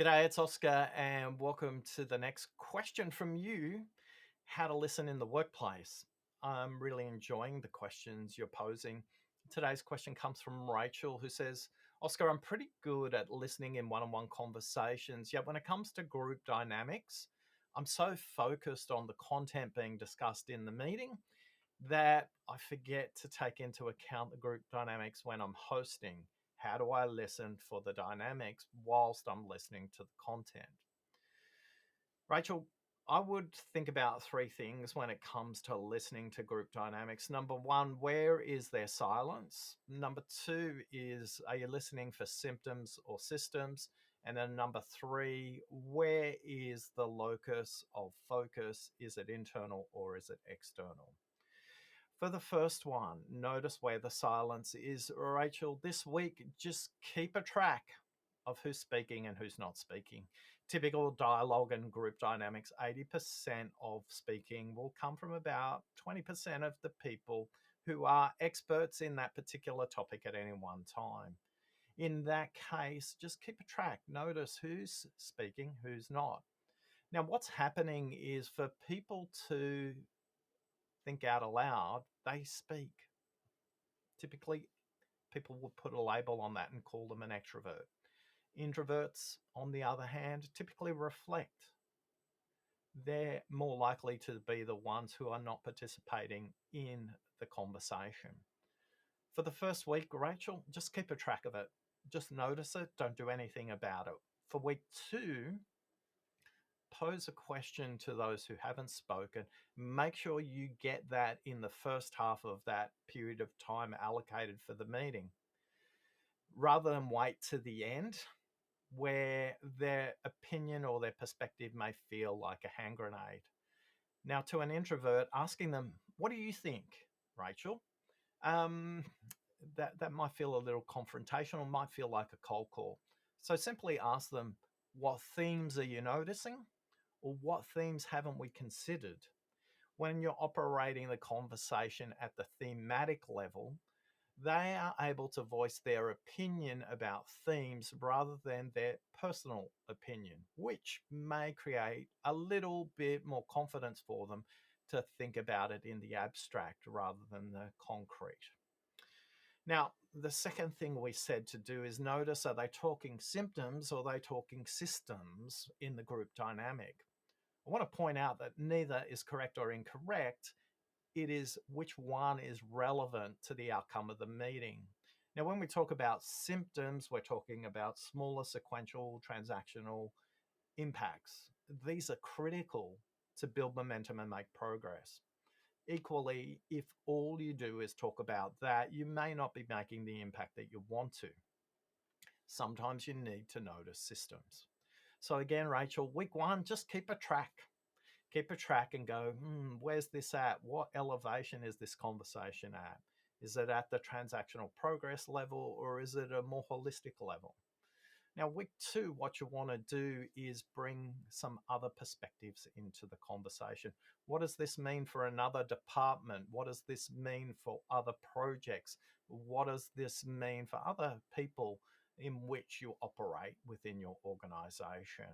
G'day, it's Oscar, and welcome to the next question from you: how to listen in the workplace. I'm really enjoying the questions you're posing. Today's question comes from Rachel, who says, Oscar, I'm pretty good at listening in one on one conversations, yet when it comes to group dynamics, I'm so focused on the content being discussed in the meeting that I forget to take into account the group dynamics when I'm hosting. How do I listen for the dynamics whilst I'm listening to the content? Rachel, I would think about three things when it comes to listening to group dynamics. Number one, where is their silence? Number two is, are you listening for symptoms or systems? And then number three, where is the locus of focus? Is it internal or is it external? For the first one, notice where the silence is. Rachel, this week, just keep a track of who's speaking and who's not speaking. Typical dialogue and group dynamics, 80% of speaking will come from about 20% of the people who are experts in that particular topic at any one time. In that case, just keep a track. Notice who's speaking, who's not. Now, what's happening is for people to think out aloud, they speak. Typically, people would put a label on that and call them an extrovert. Introverts, on the other hand, typically reflect. They're more likely to be the ones who are not participating in the conversation. For the first week, Rachel, just keep a track of it. Just notice it. Don't do anything about it. For week two, pose a question to those who haven't spoken. Make sure you get that in the first half of that period of time allocated for the meeting, rather than wait to the end where their opinion or their perspective may feel like a hand grenade. Now, to an introvert, asking them, what do you think, Rachel? Um, that might feel a little confrontational, might feel like a cold call. So simply ask them, what themes are you noticing? Or what themes haven't we considered? When you're operating the conversation at the thematic level, they are able to voice their opinion about themes rather than their personal opinion, which may create a little bit more confidence for them to think about it in the abstract rather than the concrete. Now, the second thing we said to do is notice, are they talking symptoms or are they talking systems in the group dynamic? I want to point out that neither is correct or incorrect. It is which one is relevant to the outcome of the meeting. Now, when we talk about symptoms, we're talking about smaller sequential transactional impacts. These are critical to build momentum and make progress. Equally, if all you do is talk about that, you may not be making the impact that you want to. Sometimes you need to notice systems. So, again, Rachel, week one, just keep a track. Keep a track and go, where's this at? What elevation is this conversation at? Is it at the transactional progress level or is it a more holistic level? Now, week two, what you want to do is bring some other perspectives into the conversation. What does this mean for another department? What does this mean for other projects? What does this mean for other people in which you operate within your organization?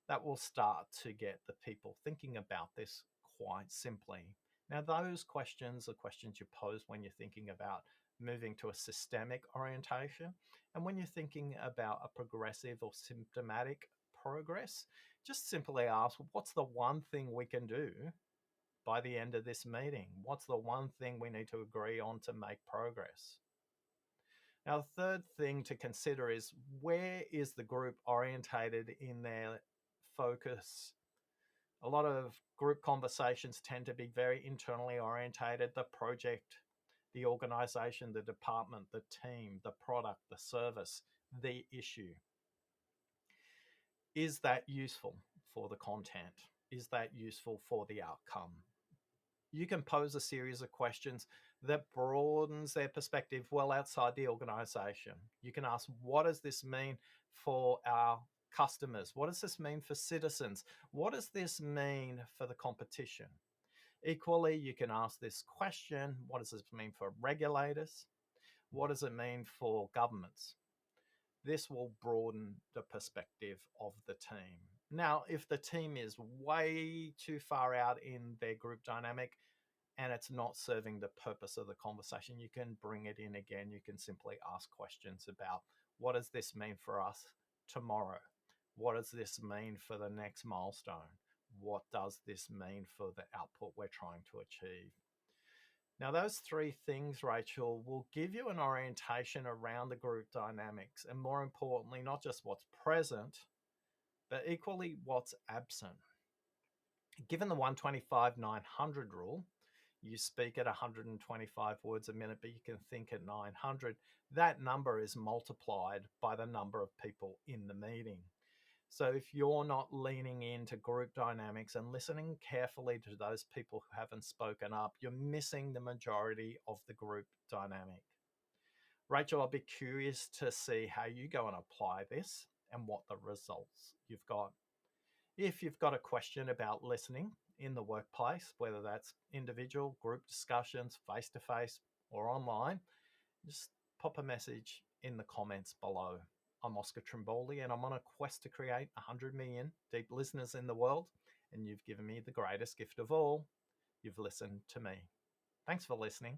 That will start to get the people thinking about this quite simply. Now, those questions are questions you pose when you're thinking about moving to a systemic orientation. And when you're thinking about a progressive or symptomatic progress, just simply ask, what's the one thing we can do by the end of this meeting? What's the one thing we need to agree on to make progress? Now, the third thing to consider is, where is the group orientated in their focus? A lot of group conversations tend to be very internally orientated. The project, the organization, the department, the team, the product, the service, the issue. Is that useful for the content? Is that useful for the outcome? You can pose a series of questions that broadens their perspective well outside the organization. You can ask, what does this mean for our customers? What does this mean for citizens? What does this mean for the competition? Equally, you can ask this question, what does this mean for regulators? What does it mean for governments? This will broaden the perspective of the team. Now, if the team is way too far out in their group dynamic and it's not serving the purpose of the conversation, you can bring it in again. You can simply ask questions about, what does this mean for us tomorrow? What does this mean for the next milestone? What does this mean for the output we're trying to achieve? Now, those three things, Rachel, will give you an orientation around the group dynamics, and more importantly, not just what's present, but equally what's absent. Given the 125-900 rule, you speak at 125 words a minute, but you can think at 900. That number is multiplied by the number of people in the meeting. So if you're not leaning into group dynamics and listening carefully to those people who haven't spoken up, you're missing the majority of the group dynamic. Rachel, I'll be curious to see how you go and apply this and what the results you've got. If you've got a question about listening in the workplace, whether that's individual, group discussions, face to face, or online, just pop a message in the comments below. I'm Oscar Trimboli, and I'm on a quest to create 100 million deep listeners in the world. And you've given me the greatest gift of all. You've listened to me. Thanks for listening.